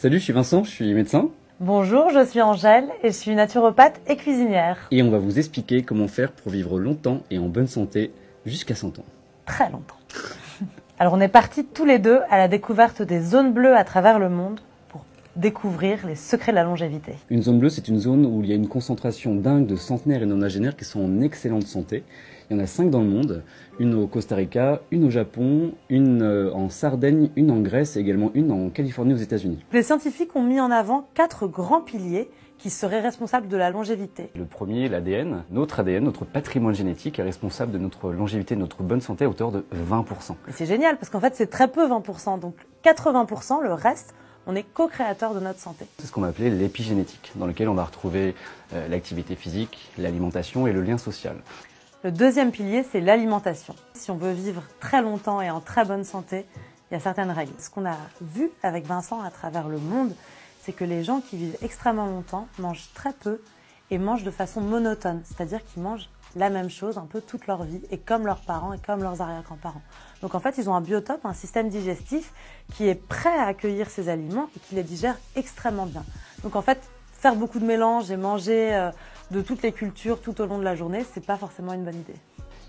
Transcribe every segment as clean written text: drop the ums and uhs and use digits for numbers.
Salut, je suis Vincent, je suis médecin. Bonjour, je suis Angèle et je suis naturopathe et cuisinière. Et on va vous expliquer comment faire pour vivre longtemps et en bonne santé jusqu'à 100 ans. Très longtemps. Alors on est partis tous les deux à la découverte des zones bleues à travers le monde pour découvrir les secrets de la longévité. Une zone bleue, c'est une zone où il y a une concentration dingue de centenaires et nonagénaires qui sont en excellente santé. Il y en a 5 dans le monde, une au Costa Rica, une au Japon, une en Sardaigne, une en Grèce et également une en Californie aux États-Unis. Les scientifiques ont mis en avant 4 grands piliers qui seraient responsables de la longévité. Le premier, l'ADN. Notre ADN, notre patrimoine génétique, est responsable de notre longévité, de notre bonne santé à hauteur de 20%. Et c'est génial parce qu'en fait c'est très peu 20%, donc 80%, le reste, on est co-créateur de notre santé. C'est ce qu'on va appeler l'épigénétique, dans lequel on va retrouver l'activité physique, l'alimentation et le lien social. Le deuxième pilier, c'est l'alimentation. Si on veut vivre très longtemps et en très bonne santé, il y a certaines règles. Ce qu'on a vu avec Vincent à travers le monde, c'est que les gens qui vivent extrêmement longtemps mangent très peu et mangent de façon monotone, c'est-à-dire qu'ils mangent la même chose un peu toute leur vie et comme leurs parents et comme leurs arrière-grands-parents. Donc en fait, ils ont un biotope, un système digestif qui est prêt à accueillir ces aliments et qui les digère extrêmement bien. Donc en fait, faire beaucoup de mélanges et manger de toutes les cultures tout au long de la journée, c'est pas forcément une bonne idée.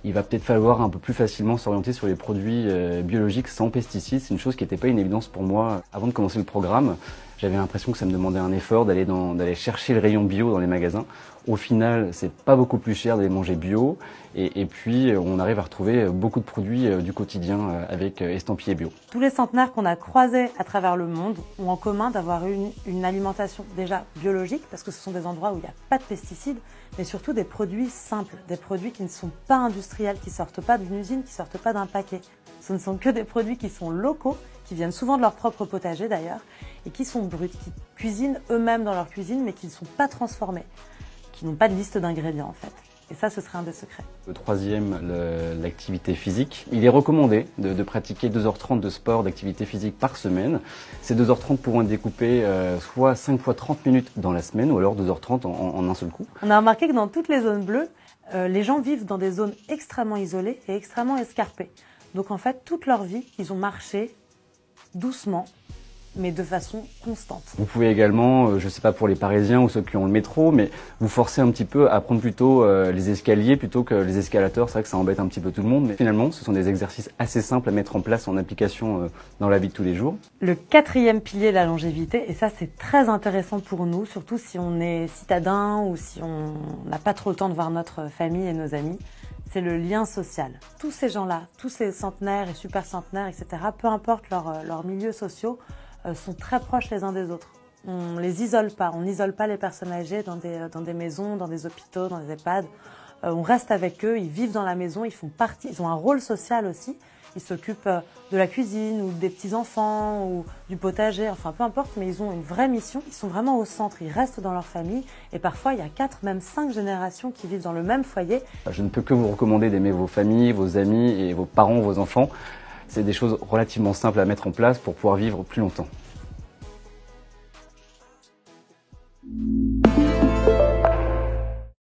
Il va peut-être falloir un peu plus facilement s'orienter sur les produits biologiques sans pesticides. C'est une chose qui n'était pas une évidence pour moi avant de commencer le programme. J'avais l'impression que ça me demandait un effort d'aller chercher le rayon bio dans les magasins. Au final, c'est pas beaucoup plus cher d'aller manger bio. Et puis, on arrive à retrouver beaucoup de produits du quotidien avec estampillés bio. Tous les centenaires qu'on a croisés à travers le monde ont en commun d'avoir une alimentation déjà biologique, parce que ce sont des endroits où il n'y a pas de pesticides, mais surtout des produits simples, des produits qui ne sont pas industriels, qui sortent pas d'une usine, qui sortent pas d'un paquet. Ce ne sont que des produits qui sont locaux, qui viennent souvent de leur propre potager d'ailleurs, et qui sont bruts, qui cuisinent eux-mêmes dans leur cuisine, mais qui ne sont pas transformés, qui n'ont pas de liste d'ingrédients en fait. Et ça, ce serait un des secrets. Le troisième, l'activité physique. Il est recommandé de pratiquer 2h30 de sport, d'activité physique par semaine. Ces 2h30 pourront être découpées soit 5 fois 30 minutes dans la semaine, ou alors 2h30 en un seul coup. On a remarqué que dans toutes les zones bleues, les gens vivent dans des zones extrêmement isolées et extrêmement escarpées. Donc en fait, toute leur vie, ils ont marché doucement, mais de façon constante. Vous pouvez également, je ne sais pas pour les Parisiens ou ceux qui ont le métro, mais vous forcer un petit peu à prendre plutôt les escaliers plutôt que les escalators. C'est vrai que ça embête un petit peu tout le monde, mais finalement, ce sont des exercices assez simples à mettre en place en application dans la vie de tous les jours. Le quatrième pilier de la longévité, et ça c'est très intéressant pour nous, surtout si on est citadin ou si on n'a pas trop le temps de voir notre famille et nos amis, c'est le lien social. Tous ces gens-là, tous ces centenaires et super centenaires, etc., peu importe leurs milieux sociaux, sont très proches les uns des autres. On les isole pas, on n'isole pas les personnes âgées dans des maisons, dans des hôpitaux, dans des EHPAD. On reste avec eux, ils vivent dans la maison, ils font partie, ils ont un rôle social aussi. Ils s'occupent de la cuisine ou des petits-enfants ou du potager, enfin peu importe, mais ils ont une vraie mission, ils sont vraiment au centre, ils restent dans leur famille et parfois il y a 4, même 5 générations qui vivent dans le même foyer. Je ne peux que vous recommander d'aimer vos familles, vos amis et vos parents, vos enfants. C'est des choses relativement simples à mettre en place pour pouvoir vivre plus longtemps.